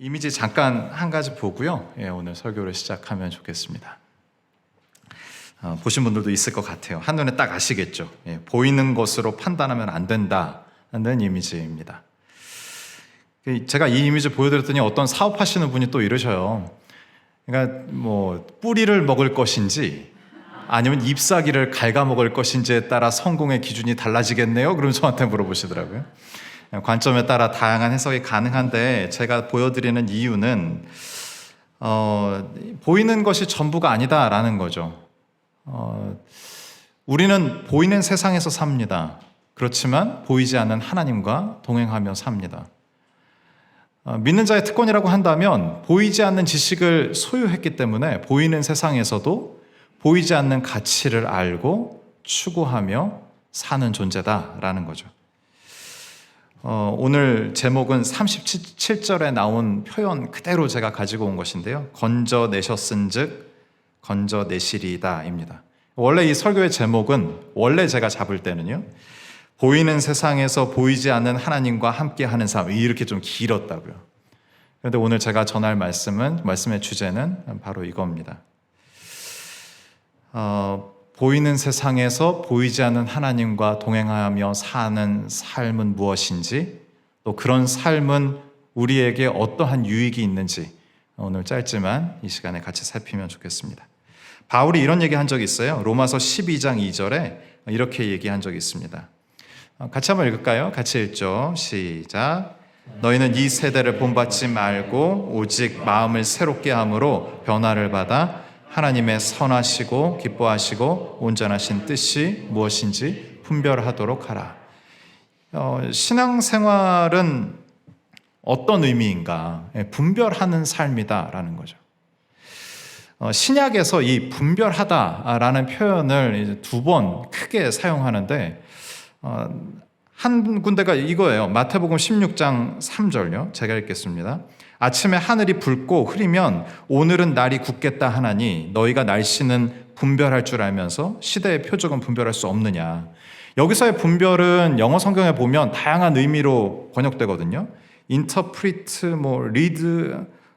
이미지 잠깐 한 가지 보고요. 오늘 설교를 시작하면 좋겠습니다. 보신 분들도 있을 것 같아요. 한눈에 딱 아시겠죠? 보이는 것으로 판단하면 안 된다는 이미지입니다. 제가 이 이미지 보여드렸더니 어떤 사업하시는 분이 또 이러셔요. 그러니까 뿌리를 먹을 것인지 아니면 잎사귀를 갉아먹을 것인지에 따라 성공의 기준이 달라지겠네요? 그럼 저한테 물어보시더라고요. 관점에 따라 다양한 해석이 가능한데 제가 보여드리는 이유는 보이는 것이 전부가 아니다라는 거죠. 우리는 보이는 세상에서 삽니다. 그렇지만 보이지 않는 하나님과 동행하며 삽니다. 믿는 자의 특권이라고 한다면 보이지 않는 지식을 소유했기 때문에 보이는 세상에서도 보이지 않는 가치를 알고 추구하며 사는 존재다라는 거죠. 오늘 제목은 37절에 나온 표현 그대로 제가 가지고 온 것인데요. 건져내셨은즉 건져내시리다입니다. 원래 이 설교의 제목은 원래 제가 잡을 때는요. 보이는 세상에서 보이지 않는 하나님과 함께하는 삶, 이렇게 좀 길었다고요. 그런데 오늘 제가 전할 말씀의 주제는 바로 이겁니다. 보이는 세상에서 보이지 않는 하나님과 동행하며 사는 삶은 무엇인지, 또 그런 삶은 우리에게 어떠한 유익이 있는지 오늘 짧지만 이 시간에 같이 살피면 좋겠습니다. 바울이 이런 얘기한 적이 있어요. 로마서 12장 2절에 이렇게 얘기한 적이 있습니다. 같이 한번 읽을까요? 같이 읽죠. 시작. 너희는 이 세대를 본받지 말고 오직 마음을 새롭게 함으로 변화를 받아 하나님의 선하시고 기뻐하시고 온전하신 뜻이 무엇인지 분별하도록 하라. 신앙생활은 어떤 의미인가? 분별하는 삶이다라는 거죠. 신약에서 이 분별하다라는 표현을 이제 2번 크게 사용하는데 한 군데가 이거예요. 마태복음 16장 3절요. 제가 읽겠습니다. 아침에 하늘이 붉고 흐리면 오늘은 날이 굳겠다 하나니 너희가 날씨는 분별할 줄 알면서 시대의 표적은 분별할 수 없느냐. 여기서의 분별은 영어 성경에 보면 다양한 의미로 번역되거든요. interpret, read,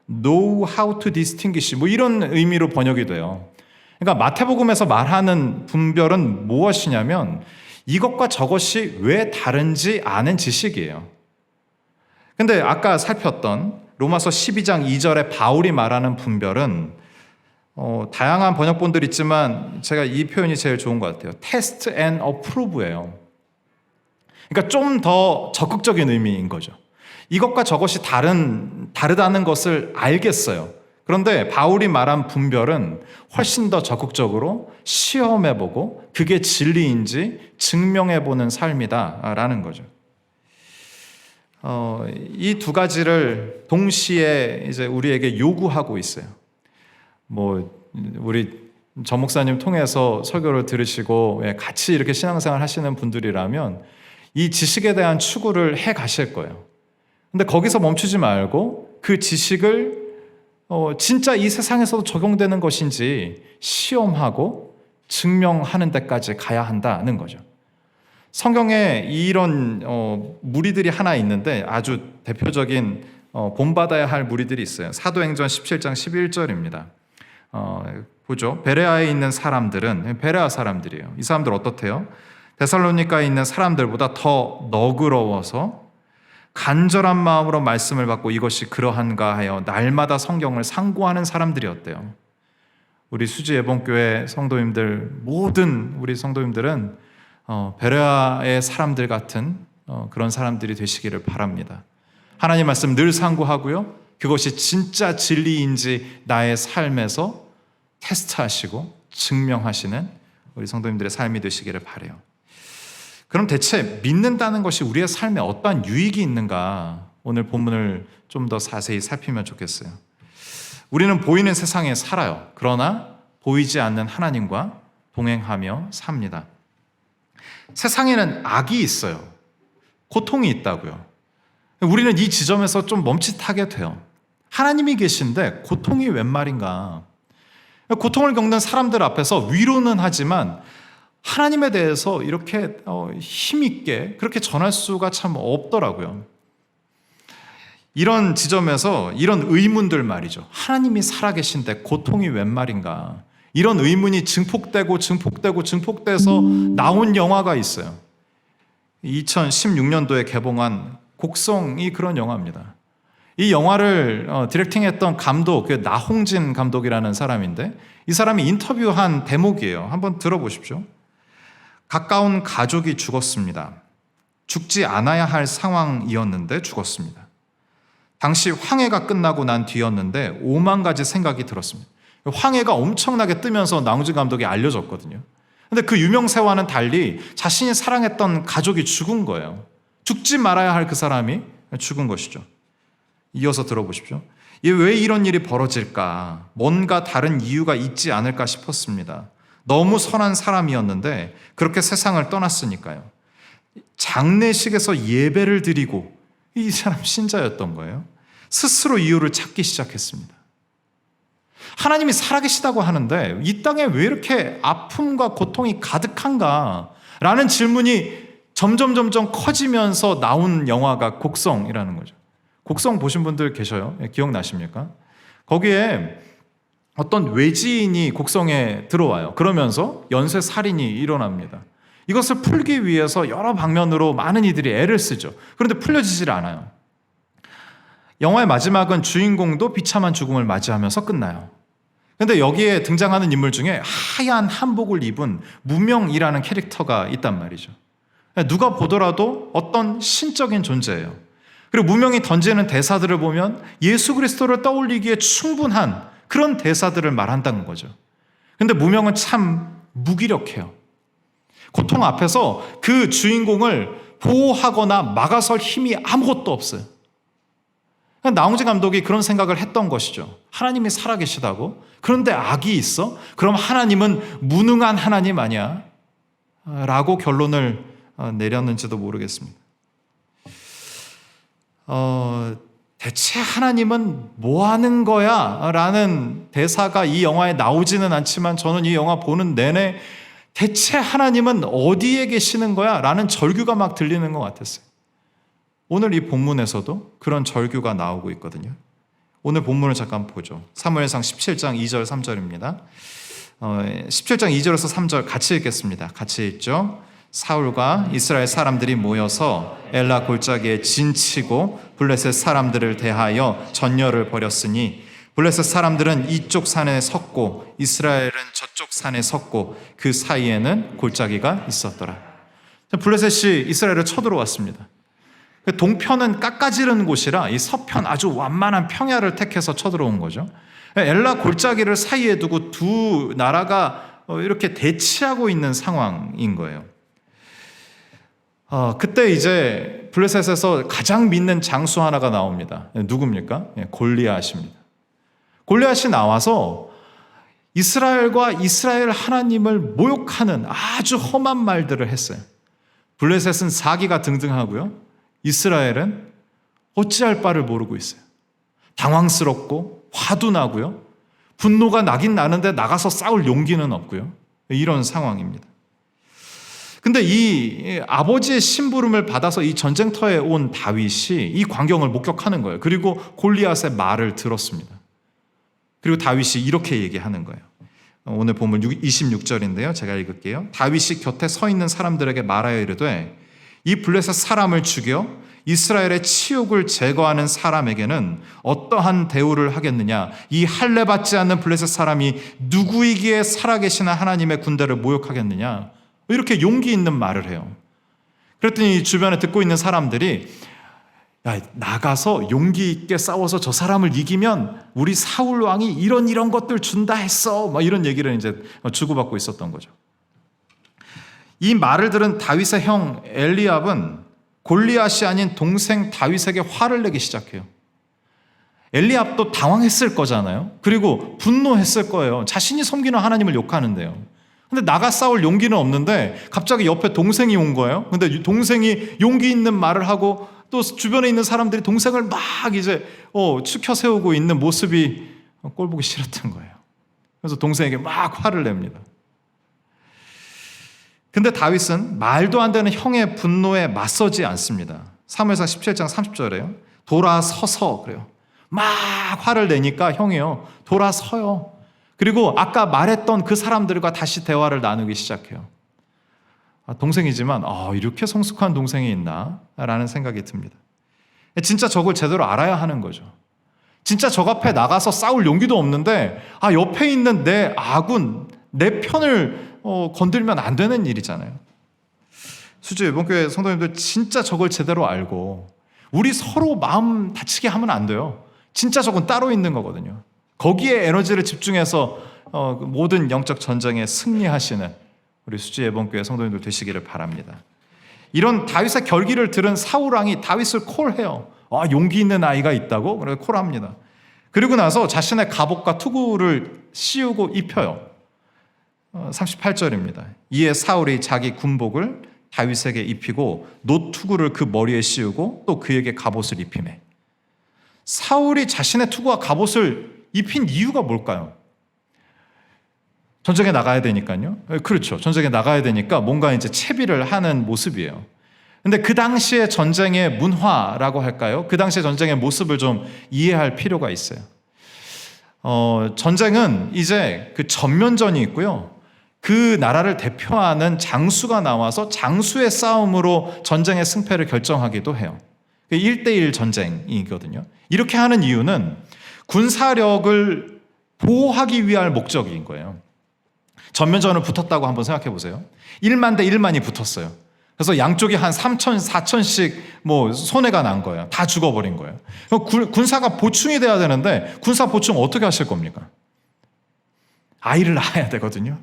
know how to distinguish 이런 의미로 번역이 돼요. 그러니까 마태복음에서 말하는 분별은 무엇이냐면 이것과 저것이 왜 다른지 아는 지식이에요. 근데 아까 살폈던 로마서 12장 2절에 바울이 말하는 분별은 다양한 번역본들이 있지만 제가 이 표현이 제일 좋은 것 같아요. Test and approve예요. 그러니까 좀 더 적극적인 의미인 거죠. 이것과 저것이 다르다는 것을 알겠어요. 그런데 바울이 말한 분별은 훨씬 더 적극적으로 시험해보고 그게 진리인지 증명해보는 삶이다라는 거죠. 이 2가지를 동시에 이제 우리에게 요구하고 있어요. 우리 전 목사님 통해서 설교를 들으시고 같이 이렇게 신앙생활 하시는 분들이라면 이 지식에 대한 추구를 해 가실 거예요. 근데 거기서 멈추지 말고 그 지식을 진짜 이 세상에서도 적용되는 것인지 시험하고 증명하는 데까지 가야 한다는 거죠. 성경에 이런 무리들이 하나 있는데 아주 대표적인 본받아야 할 무리들이 있어요. 사도행전 17장 11절입니다. 보죠. 베레아에 있는 사람들은 베레아 사람들이에요. 이 사람들 어떻대요? 데살로니가에 있는 사람들보다 더 너그러워서 간절한 마음으로 말씀을 받고 이것이 그러한가 하여 날마다 성경을 상고하는 사람들이었대요. 우리 수지 예봉교회 성도님들, 모든 우리 성도님들은 베레아의 사람들 같은 그런 사람들이 되시기를 바랍니다. 하나님 말씀 늘 상고하고요. 그것이 진짜 진리인지 나의 삶에서 테스트하시고 증명하시는 우리 성도님들의 삶이 되시기를 바라요. 그럼 대체 믿는다는 것이 우리의 삶에 어떠한 유익이 있는가? 오늘 본문을 좀 더 자세히 살피면 좋겠어요. 우리는 보이는 세상에 살아요. 그러나 보이지 않는 하나님과 동행하며 삽니다. 세상에는 악이 있어요. 고통이 있다고요. 우리는 이 지점에서 좀 멈칫하게 돼요. 하나님이 계신데 고통이 웬 말인가? 고통을 겪는 사람들 앞에서 위로는 하지만 하나님에 대해서 이렇게 힘있게 그렇게 전할 수가 참 없더라고요. 이런 지점에서 이런 의문들 말이죠. 하나님이 살아계신데 고통이 웬 말인가? 이런 의문이 증폭돼서 나온 영화가 있어요. 2016년도에 개봉한 곡성이 그런 영화입니다. 이 영화를 디렉팅했던 감독, 나홍진 감독이라는 사람인데 이 사람이 인터뷰한 대목이에요. 한번 들어보십시오. 가까운 가족이 죽었습니다. 죽지 않아야 할 상황이었는데 죽었습니다. 당시 황해가 끝나고 난 뒤였는데 5만 가지 생각이 들었습니다. 황해가 엄청나게 뜨면서 나홍진 감독이 알려졌거든요. 근데 그 유명세와는 달리 자신이 사랑했던 가족이 죽은 거예요. 죽지 말아야 할 그 사람이 죽은 것이죠. 이어서 들어보십시오. 왜 이런 일이 벌어질까? 뭔가 다른 이유가 있지 않을까 싶었습니다. 너무 선한 사람이었는데 그렇게 세상을 떠났으니까요. 장례식에서 예배를 드리고 이 사람 신자였던 거예요. 스스로 이유를 찾기 시작했습니다. 하나님이 살아계시다고 하는데 이 땅에 왜 이렇게 아픔과 고통이 가득한가? 라는 질문이 점점 커지면서 나온 영화가 곡성이라는 거죠. 곡성 보신 분들 계셔요? 기억나십니까? 거기에 어떤 외지인이 곡성에 들어와요. 그러면서 연쇄살인이 일어납니다. 이것을 풀기 위해서 여러 방면으로 많은 이들이 애를 쓰죠. 그런데 풀려지질 않아요. 영화의 마지막은 주인공도 비참한 죽음을 맞이하면서 끝나요. 그런데 여기에 등장하는 인물 중에 하얀 한복을 입은 무명이라는 캐릭터가 있단 말이죠. 누가 보더라도 어떤 신적인 존재예요. 그리고 무명이 던지는 대사들을 보면 예수 그리스도를 떠올리기에 충분한 그런 대사들을 말한다는 거죠. 그런데 무명은 참 무기력해요. 고통 앞에서 그 주인공을 보호하거나 막아설 힘이 아무것도 없어요. 나홍진 감독이 그런 생각을 했던 것이죠. 하나님이 살아계시다고? 그런데 악이 있어? 그럼 하나님은 무능한 하나님 아니야? 라고 결론을 내렸는지도 모르겠습니다. 대체 하나님은 뭐 하는 거야? 라는 대사가 이 영화에 나오지는 않지만 저는 이 영화 보는 내내 대체 하나님은 어디에 계시는 거야? 라는 절규가 막 들리는 것 같았어요. 오늘 이 본문에서도 그런 절규가 나오고 있거든요. 오늘 본문을 잠깐 보죠. 사무엘상 17장 2절 3절입니다. 17장 2절에서 3절 같이 읽겠습니다. 같이 읽죠. 사울과 이스라엘 사람들이 모여서 엘라 골짜기에 진치고 블레셋 사람들을 대하여 전열을 벌였으니 블레셋 사람들은 이쪽 산에 섰고 이스라엘은 저쪽 산에 섰고 그 사이에는 골짜기가 있었더라. 블레셋이 이스라엘을 쳐들어왔습니다. 동편은 깎아지른 곳이라 이 서편 아주 완만한 평야를 택해서 쳐들어온 거죠. 엘라 골짜기를 사이에 두고 두 나라가 이렇게 대치하고 있는 상황인 거예요. 그때 이제 블레셋에서 가장 믿는 장수 하나가 나옵니다. 누굽니까? 골리앗입니다. 골리앗이 나와서 이스라엘과 이스라엘 하나님을 모욕하는 아주 험한 말들을 했어요. 블레셋은 사기가 등등하고요. 이스라엘은 어찌할 바를 모르고 있어요. 당황스럽고 화도 나고요. 분노가 나긴 나는데 나가서 싸울 용기는 없고요. 이런 상황입니다. 근데 이 아버지의 심부름을 받아서 이 전쟁터에 온 다윗이 이 광경을 목격하는 거예요. 그리고 골리앗의 말을 들었습니다. 그리고 다윗이 이렇게 얘기하는 거예요. 오늘 본문 26절인데요. 제가 읽을게요. 다윗이 곁에 서 있는 사람들에게 말하여 이르되 이 블레셋 사람을 죽여 이스라엘의 치욕을 제거하는 사람에게는 어떠한 대우를 하겠느냐? 이 할례 받지 않는 블레셋 사람이 누구이기에 살아계시는 하나님의 군대를 모욕하겠느냐? 이렇게 용기 있는 말을 해요. 그랬더니 주변에 듣고 있는 사람들이 야, 나가서 용기 있게 싸워서 저 사람을 이기면 우리 사울 왕이 이런 것들 준다 했어. 막 이런 얘기를 이제 주고받고 있었던 거죠. 이 말을 들은 다윗의 형 엘리압은 골리앗이 아닌 동생 다윗에게 화를 내기 시작해요. 엘리압도 당황했을 거잖아요. 그리고 분노했을 거예요. 자신이 섬기는 하나님을 욕하는데요. 근데 나가 싸울 용기는 없는데 갑자기 옆에 동생이 온 거예요. 근데 동생이 용기 있는 말을 하고 또 주변에 있는 사람들이 동생을 막 이제 추켜 세우고 있는 모습이 꼴보기 싫었던 거예요. 그래서 동생에게 막 화를 냅니다. 근데 다윗은 말도 안 되는 형의 분노에 맞서지 않습니다. 사무엘상 17장 30절에요. 돌아서서 그래요. 막 화를 내니까 형이요. 돌아서요. 그리고 아까 말했던 그 사람들과 다시 대화를 나누기 시작해요. 동생이지만 이렇게 성숙한 동생이 있나? 라는 생각이 듭니다. 진짜 적을 제대로 알아야 하는 거죠. 진짜 적 앞에 나가서 싸울 용기도 없는데 옆에 있는 내 아군, 내 편을 건들면 안 되는 일이잖아요. 수지 이번 교회 성도님들 진짜 적을 제대로 알고 우리 서로 마음 다치게 하면 안 돼요. 진짜 적은 따로 있는 거거든요. 거기에 에너지를 집중해서 모든 영적 전쟁에 승리하시는 우리 수지 예번교회 성도님들 되시기를 바랍니다. 이런 다윗의 결기를 들은 사울왕이 다윗을 콜해요. 용기 있는 아이가 있다고? 그래서 콜합니다. 그리고 나서 자신의 갑옷과 투구를 씌우고 입혀요. 38절입니다. 이에 사울이 자기 군복을 다윗에게 입히고 놋투구를 그 머리에 씌우고 또 그에게 갑옷을 입히매. 사울이 자신의 투구와 갑옷을 입힌 이유가 뭘까요? 전쟁에 나가야 되니까요. 그렇죠. 전쟁에 나가야 되니까 뭔가 이제 채비를 하는 모습이에요. 근데 그 당시의 전쟁의 문화라고 할까요? 그 당시의 전쟁의 모습을 좀 이해할 필요가 있어요. 전쟁은 이제 그 전면전이 있고요. 그 나라를 대표하는 장수가 나와서 장수의 싸움으로 전쟁의 승패를 결정하기도 해요. 1대1 전쟁이거든요. 이렇게 하는 이유는 군사력을 보호하기 위한 목적인 거예요. 전면전을 붙었다고 한번 생각해 보세요. 1만 대 1만이 붙었어요. 그래서 양쪽이 한 3천, 4천씩 손해가 난 거예요. 다 죽어버린 거예요. 군사가 보충이 돼야 되는데 군사 보충 어떻게 하실 겁니까? 아이를 낳아야 되거든요.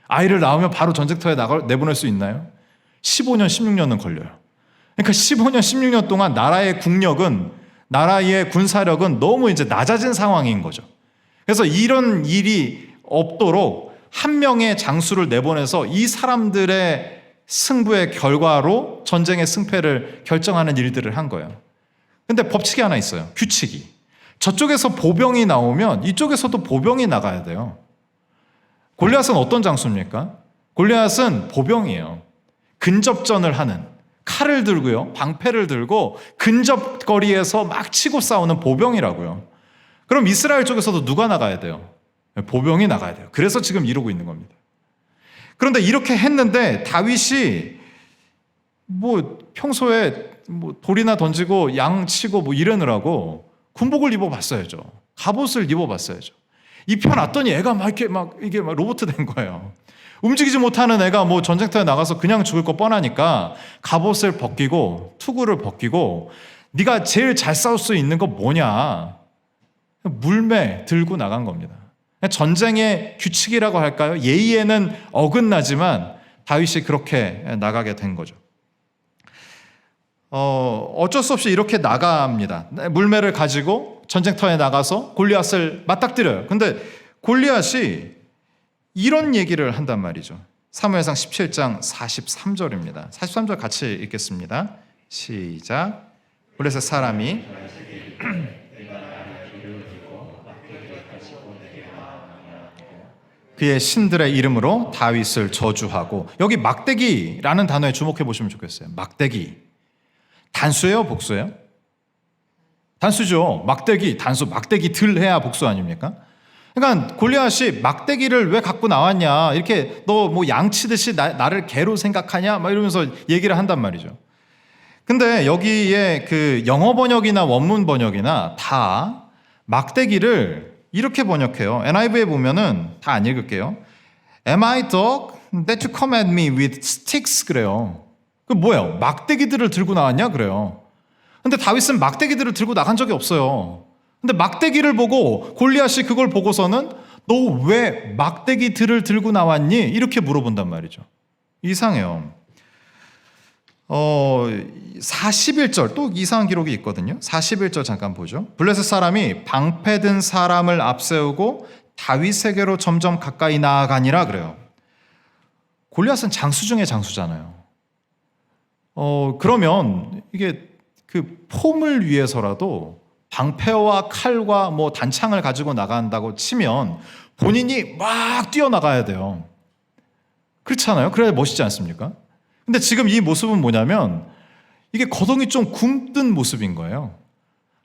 아이를 낳으면 바로 전쟁터에 내보낼 수 있나요? 15년, 16년은 걸려요. 그러니까 15년, 16년 동안 나라의 국력은, 나라의 군사력은 너무 이제 낮아진 상황인 거죠. 그래서 이런 일이 없도록 한 명의 장수를 내보내서 이 사람들의 승부의 결과로 전쟁의 승패를 결정하는 일들을 한 거예요. 근데 법칙이 하나 있어요. 규칙이. 저쪽에서 보병이 나오면 이쪽에서도 보병이 나가야 돼요. 골리앗은 어떤 장수입니까? 골리앗은 보병이에요. 근접전을 하는, 칼을 들고요, 방패를 들고 근접거리에서 막 치고 싸우는 보병이라고요. 그럼 이스라엘 쪽에서도 누가 나가야 돼요? 보병이 나가야 돼요. 그래서 지금 이러고 있는 겁니다. 그런데 이렇게 했는데 다윗이 평소에 돌이나 던지고 양 치고 이러느라고 군복을 입어봤어야죠. 갑옷을 입어봤어야죠. 입혀놨더니 애가 이게 로봇 된 거예요. 움직이지 못하는 애가 전쟁터에 나가서 그냥 죽을 거 뻔하니까 갑옷을 벗기고 투구를 벗기고 네가 제일 잘 싸울 수 있는 거 뭐냐? 물매 들고 나간 겁니다. 전쟁의 규칙이라고 할까요? 예의에는 어긋나지만 다윗이 그렇게 나가게 된 거죠. 어쩔 수 없이 이렇게 나갑니다. 물매를 가지고 전쟁터에 나가서 골리앗을 맞닥뜨려요. 근데 골리앗이 이런 얘기를 한단 말이죠. 사무엘상 17장 43절입니다. 43절 같이 읽겠습니다. 시작. 블레셋 사람이 그의 신들의 이름으로 다윗을 저주하고, 여기 막대기라는 단어에 주목해 보시면 좋겠어요. 막대기. 단수예요, 복수예요? 단수죠. 막대기, 단수, 막대기 들 해야 복수 아닙니까? 그러니까 골리앗이 막대기를 왜 갖고 나왔냐, 이렇게 너 양치듯이 나를 개로 생각하냐, 이러면서 얘기를 한단 말이죠. 근데 여기에 그 영어 번역이나 원문 번역이나 다 막대기를 이렇게 번역해요. NIV에 보면은 다 안 읽을게요. Am I dog that you come at me with sticks? 그래요. 그 뭐예요? 막대기들을 들고 나왔냐? 그래요. 근데 다윗은 막대기들을 들고 나간 적이 없어요. 근데 막대기를 보고 골리앗이 그걸 보고서는 너 왜 막대기들을 들고 나왔니? 이렇게 물어본단 말이죠. 이상해요. 41절 또 이상한 기록이 있거든요. 41절 잠깐 보죠. 블레셋 사람이 방패든 사람을 앞세우고 다윗에게로 점점 가까이 나아가니라 그래요. 골리앗은 장수 중에 장수잖아요. 그러면 이게 그 폼을 위해서라도 방패와 칼과 단창을 가지고 나간다고 치면 본인이 막 뛰어나가야 돼요. 그렇잖아요. 그래야 멋있지 않습니까? 근데 지금 이 모습은 뭐냐면 이게 거동이 좀 굼뜬 모습인 거예요.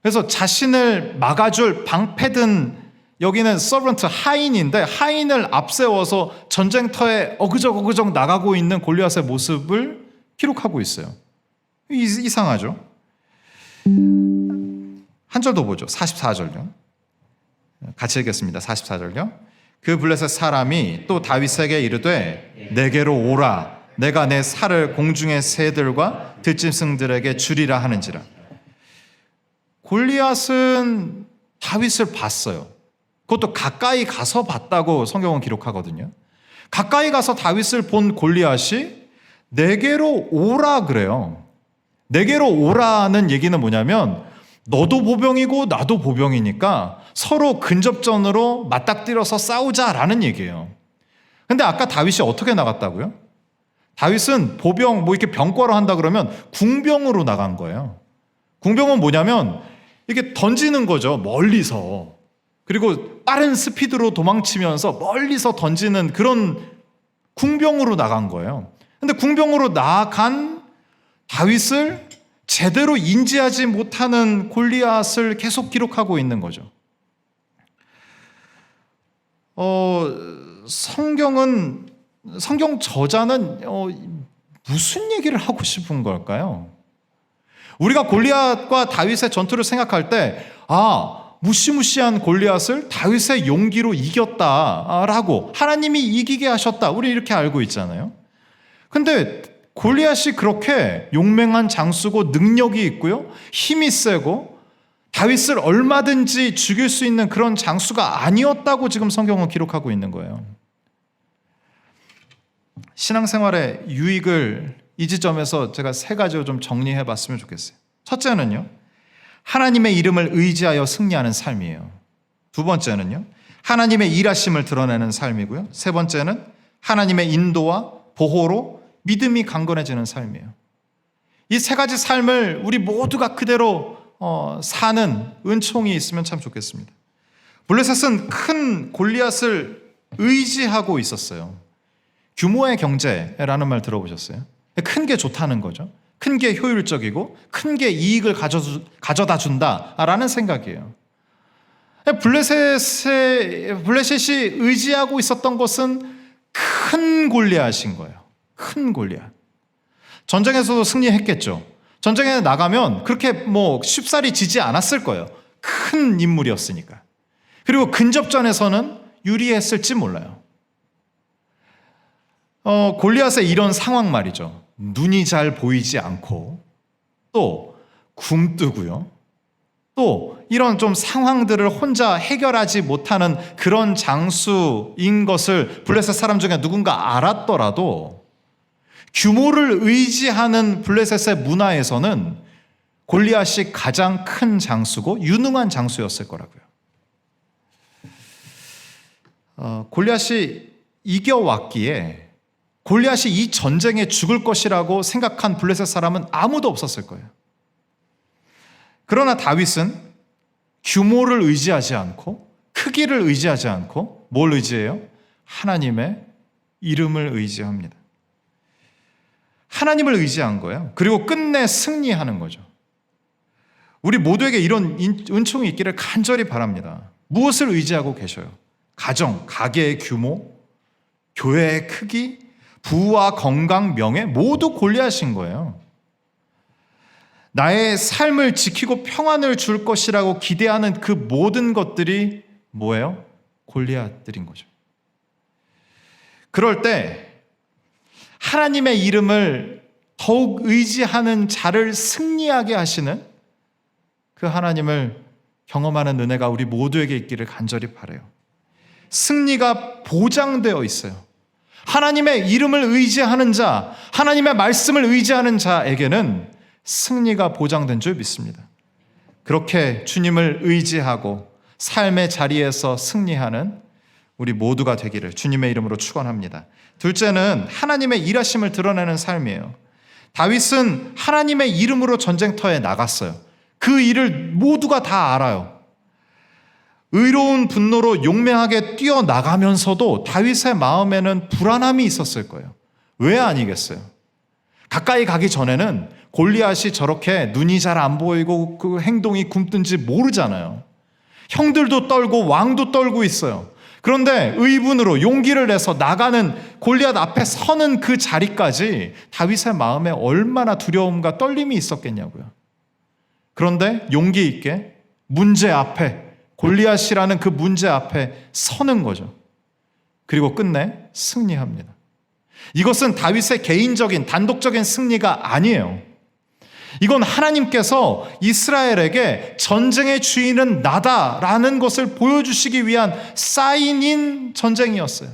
그래서 자신을 막아줄 방패든, 여기는 서번트 하인인데 하인을 앞세워서 전쟁터에 어그적 나가고 있는 골리앗의 모습을 기록하고 있어요. 이상하죠? 한 절 더 보죠. 44절요. 같이 읽겠습니다. 44절요. 그 블레셋 사람이 또 다윗에게 이르되 내게로 오라. 내가 내 살을 공중의 새들과 들짐승들에게 주리라 하는지라. 골리앗은 다윗을 봤어요. 그것도 가까이 가서 봤다고 성경은 기록하거든요. 가까이 가서 다윗을 본 골리앗이 내게로 오라 그래요. 내게로 오라는 얘기는 뭐냐면 너도 보병이고 나도 보병이니까 서로 근접전으로 맞닥뜨려서 싸우자라는 얘기예요. 근데 아까 다윗이 어떻게 나갔다고요? 다윗은 보병, 이렇게 병과로 한다 그러면 궁병으로 나간 거예요. 궁병은 뭐냐면 이렇게 던지는 거죠. 멀리서. 그리고 빠른 스피드로 도망치면서 멀리서 던지는 그런 궁병으로 나간 거예요. 근데 궁병으로 나간 다윗을 제대로 인지하지 못하는 골리앗을 계속 기록하고 있는 거죠. 성경 저자는 무슨 얘기를 하고 싶은 걸까요? 우리가 골리앗과 다윗의 전투를 생각할 때, 무시무시한 골리앗을 다윗의 용기로 이겼다라고, 하나님이 이기게 하셨다, 우리 이렇게 알고 있잖아요. 근데 골리앗이 그렇게 용맹한 장수고 능력이 있고요, 힘이 세고 다윗을 얼마든지 죽일 수 있는 그런 장수가 아니었다고 지금 성경은 기록하고 있는 거예요. 신앙생활의 유익을 이 지점에서 제가 3가지로 좀 정리해 봤으면 좋겠어요. 첫째는요, 하나님의 이름을 의지하여 승리하는 삶이에요. 두 번째는요, 하나님의 일하심을 드러내는 삶이고요. 세 번째는 하나님의 인도와 보호로 믿음이 강건해지는 삶이에요. 이 3가지 삶을 우리 모두가 그대로 사는 은총이 있으면 참 좋겠습니다. 블레셋은 큰 골리앗을 의지하고 있었어요. 규모의 경제라는 말 들어보셨어요? 큰 게 좋다는 거죠. 큰 게 효율적이고 큰 게 이익을 가져다 준다라는 생각이에요. 블레셋이 의지하고 있었던 것은 큰 골리앗인 거예요. 큰 골리앗. 전쟁에서도 승리했겠죠. 전쟁에 나가면 그렇게 쉽사리 지지 않았을 거예요. 큰 인물이었으니까. 그리고 근접전에서는 유리했을지 몰라요. 골리앗의 이런 상황 말이죠. 눈이 잘 보이지 않고 또 굼뜨고요. 또 이런 좀 상황들을 혼자 해결하지 못하는 그런 장수인 것을 블레셋 사람 중에 누군가 알았더라도 규모를 의지하는 블레셋의 문화에서는 골리앗이 가장 큰 장수고 유능한 장수였을 거라고요. 골리앗이 이겨왔기에 골리앗이 이 전쟁에 죽을 것이라고 생각한 블레셋 사람은 아무도 없었을 거예요. 그러나 다윗은 규모를 의지하지 않고 크기를 의지하지 않고 뭘 의지해요? 하나님의 이름을 의지합니다. 하나님을 의지한 거예요. 그리고 끝내 승리하는 거죠. 우리 모두에게 이런 은총이 있기를 간절히 바랍니다. 무엇을 의지하고 계셔요? 가정, 가게의 규모, 교회의 크기, 부와 건강, 명예 모두 골리앗인 거예요. 나의 삶을 지키고 평안을 줄 것이라고 기대하는 그 모든 것들이 뭐예요? 골리앗들인 거죠. 그럴 때 하나님의 이름을 더욱 의지하는 자를 승리하게 하시는 그 하나님을 경험하는 은혜가 우리 모두에게 있기를 간절히 바라요. 승리가 보장되어 있어요. 하나님의 이름을 의지하는 자, 하나님의 말씀을 의지하는 자에게는 승리가 보장된 줄 믿습니다. 그렇게 주님을 의지하고 삶의 자리에서 승리하는 우리 모두가 되기를 주님의 이름으로 축원합니다. 둘째는 하나님의 일하심을 드러내는 삶이에요. 다윗은 하나님의 이름으로 전쟁터에 나갔어요. 그 일을 모두가 다 알아요. 의로운 분노로 용맹하게 뛰어나가면서도 다윗의 마음에는 불안함이 있었을 거예요. 왜 아니겠어요? 가까이 가기 전에는 골리앗이 저렇게 눈이 잘 안 보이고 그 행동이 굼뜬지 모르잖아요. 형들도 떨고 왕도 떨고 있어요. 그런데 의분으로 용기를 내서 나가는 골리앗 앞에 서는 그 자리까지 다윗의 마음에 얼마나 두려움과 떨림이 있었겠냐고요. 그런데 용기 있게 문제 앞에, 골리앗이라는 그 문제 앞에 서는 거죠. 그리고 끝내 승리합니다. 이것은 다윗의 개인적인 단독적인 승리가 아니에요. 이건 하나님께서 이스라엘에게 전쟁의 주인은 나다라는 것을 보여주시기 위한 사인인 전쟁이었어요.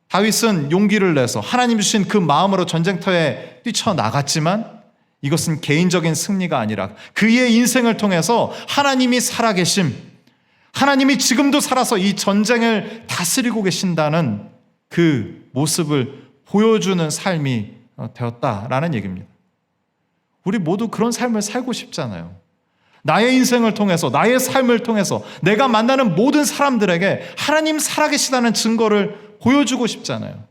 다윗은 용기를 내서 하나님 주신 그 마음으로 전쟁터에 뛰쳐나갔지만 이것은 개인적인 승리가 아니라 그의 인생을 통해서 하나님이 살아계심, 하나님이 지금도 살아서 이 전쟁을 다스리고 계신다는 그 모습을 보여주는 삶이 되었다라는 얘기입니다. 우리 모두 그런 삶을 살고 싶잖아요. 나의 인생을 통해서, 나의 삶을 통해서 내가 만나는 모든 사람들에게 하나님 살아계시다는 증거를 보여주고 싶잖아요.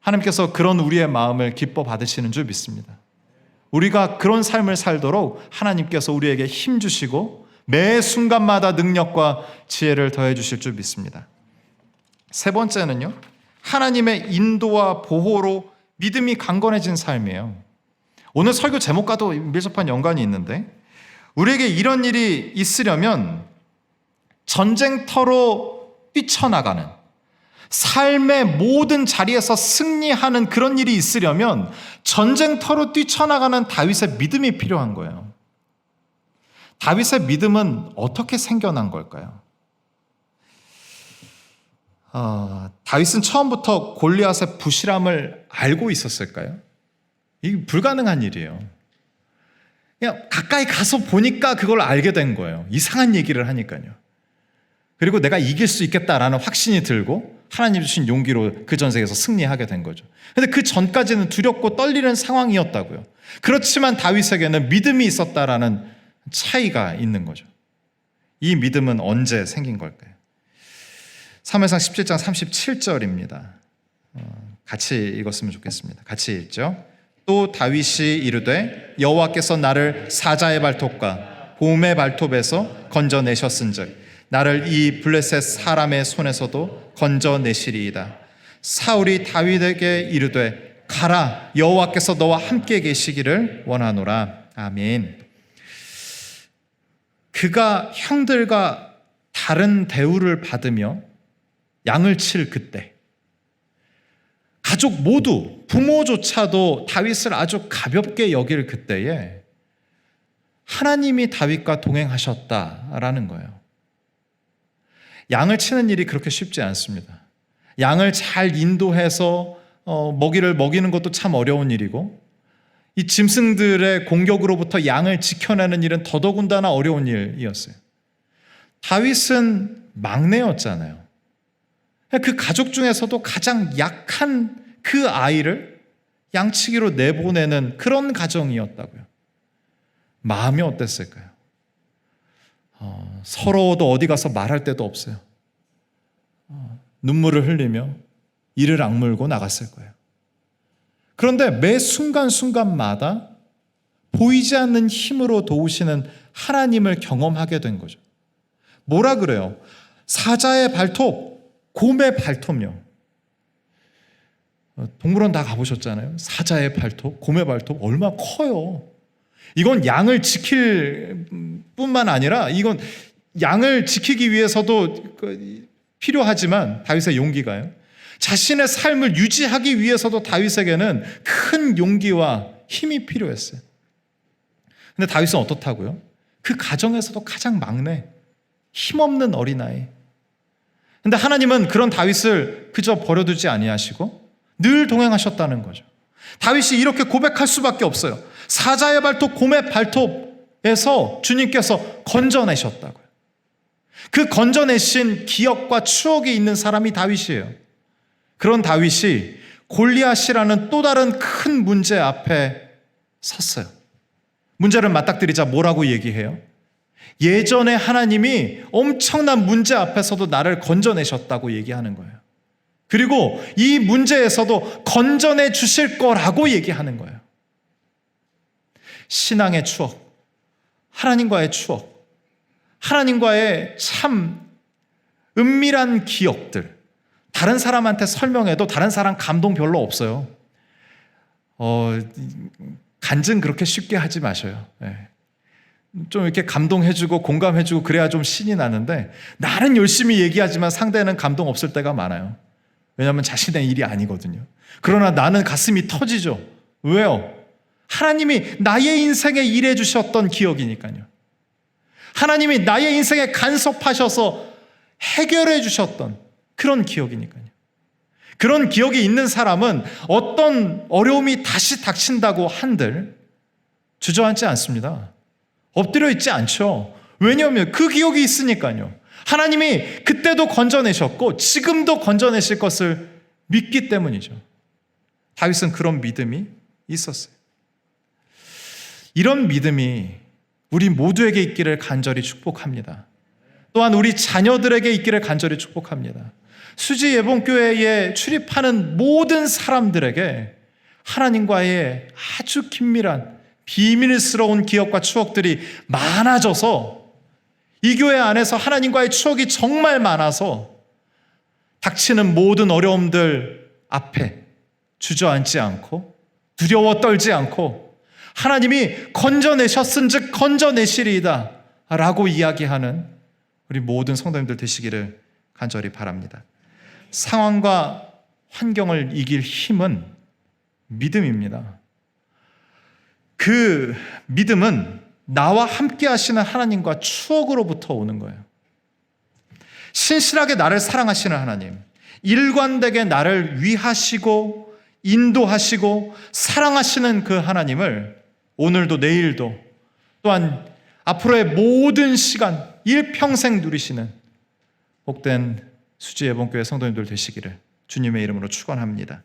하나님께서 그런 우리의 마음을 기뻐 받으시는 줄 믿습니다. 우리가 그런 삶을 살도록 하나님께서 우리에게 힘 주시고 매 순간마다 능력과 지혜를 더해 주실 줄 믿습니다. 세 번째는요, 하나님의 인도와 보호로 믿음이 강건해진 삶이에요. 오늘 설교 제목과도 밀접한 연관이 있는데, 우리에게 이런 일이 있으려면 전쟁터로 뛰쳐나가는, 삶의 모든 자리에서 승리하는 그런 일이 있으려면 전쟁터로 뛰쳐나가는 다윗의 믿음이 필요한 거예요. 다윗의 믿음은 어떻게 생겨난 걸까요? 다윗은 처음부터 골리앗의 부실함을 알고 있었을까요? 이게 불가능한 일이에요. 그냥 가까이 가서 보니까 그걸 알게 된 거예요. 이상한 얘기를 하니까요. 그리고 내가 이길 수 있겠다라는 확신이 들고 하나님 주신 용기로 그 전쟁에서 승리하게 된 거죠. 그런데 그 전까지는 두렵고 떨리는 상황이었다고요. 그렇지만 다윗에게는 믿음이 있었다라는 차이가 있는 거죠. 이 믿음은 언제 생긴 걸까요? 사무엘상 17장 37절입니다. 같이 읽었으면 좋겠습니다. 같이 읽죠. 또 다윗이 이르되 여호와께서 나를 사자의 발톱과 곰의 발톱에서 건져내셨은즉 나를 이 블레셋 사람의 손에서도 건져내시리이다. 사울이 다윗에게 이르되 가라, 여호와께서 너와 함께 계시기를 원하노라. 아멘. 그가 형들과 다른 대우를 받으며 양을 칠 그때, 가족 모두, 부모조차도 다윗을 아주 가볍게 여길 그때에 하나님이 다윗과 동행하셨다라는 거예요. 양을 치는 일이 그렇게 쉽지 않습니다. 양을 잘 인도해서 먹이를 먹이는 것도 참 어려운 일이고, 이 짐승들의 공격으로부터 양을 지켜내는 일은 더더군다나 어려운 일이었어요. 다윗은 막내였잖아요. 그 가족 중에서도 가장 약한 그 아이를 양치기로 내보내는 그런 가정이었다고요. 마음이 어땠을까요? 서러워도 어디 가서 말할 데도 없어요. 눈물을 흘리며 이를 악물고 나갔을 거예요. 그런데 매 순간순간마다 보이지 않는 힘으로 도우시는 하나님을 경험하게 된 거죠. 뭐라 그래요? 사자의 발톱, 곰의 발톱요. 동물원 다 가보셨잖아요. 사자의 발톱, 곰의 발톱 얼마나 커요. 이건 양을 지킬 뿐만 아니라 이건 양을 지키기 위해서도 필요하지만 다윗의 용기가요. 자신의 삶을 유지하기 위해서도 다윗에게는 큰 용기와 힘이 필요했어요. 근데 다윗은 어떻다고요? 그 가정에서도 가장 막내, 힘없는 어린아이. 근데 하나님은 그런 다윗을 그저 버려두지 아니하시고 늘 동행하셨다는 거죠. 다윗이 이렇게 고백할 수밖에 없어요. 사자의 발톱, 곰의 발톱에서 주님께서 건져내셨다고요. 그 건져내신 기억과 추억이 있는 사람이 다윗이에요. 그런 다윗이 골리앗이라는 또 다른 큰 문제 앞에 섰어요. 문제를 맞닥뜨리자 뭐라고 얘기해요? 예전에 하나님이 엄청난 문제 앞에서도 나를 건져내셨다고 얘기하는 거예요. 그리고 이 문제에서도 건져내 주실 거라고 얘기하는 거예요. 신앙의 추억, 하나님과의 추억, 하나님과의 참 은밀한 기억들, 다른 사람한테 설명해도 다른 사람 감동 별로 없어요. 간증 그렇게 쉽게 하지 마셔요. 좀 이렇게 감동해주고 공감해주고 그래야 좀 신이 나는데, 나는 열심히 얘기하지만 상대는 감동 없을 때가 많아요. 왜냐하면 자신의 일이 아니거든요. 그러나 나는 가슴이 터지죠. 왜요? 하나님이 나의 인생에 일해 주셨던 기억이니까요. 하나님이 나의 인생에 간섭하셔서 해결해 주셨던 그런 기억이니까요. 그런 기억이 있는 사람은 어떤 어려움이 다시 닥친다고 한들 주저앉지 않습니다. 엎드려 있지 않죠. 왜냐하면 그 기억이 있으니까요. 하나님이 그때도 건져내셨고 지금도 건져내실 것을 믿기 때문이죠. 다윗은 그런 믿음이 있었어요. 이런 믿음이 우리 모두에게 있기를 간절히 축복합니다. 또한 우리 자녀들에게 있기를 간절히 축복합니다. 수지 예봉교회에 출입하는 모든 사람들에게 하나님과의 아주 긴밀한 비밀스러운 기억과 추억들이 많아져서 이 교회 안에서 하나님과의 추억이 정말 많아서 닥치는 모든 어려움들 앞에 주저앉지 않고 두려워 떨지 않고 하나님이 건져내셨은즉 건져내시리이다 라고 이야기하는 우리 모든 성도님들 되시기를 간절히 바랍니다. 상황과 환경을 이길 힘은 믿음입니다. 그 믿음은 나와 함께 하시는 하나님과 추억으로부터 오는 거예요. 신실하게 나를 사랑하시는 하나님, 일관되게 나를 위하시고 인도하시고 사랑하시는 그 하나님을 오늘도 내일도 또한 앞으로의 모든 시간 일평생 누리시는 복된 수지 예봉교회 성도님들 되시기를 주님의 이름으로 축원합니다.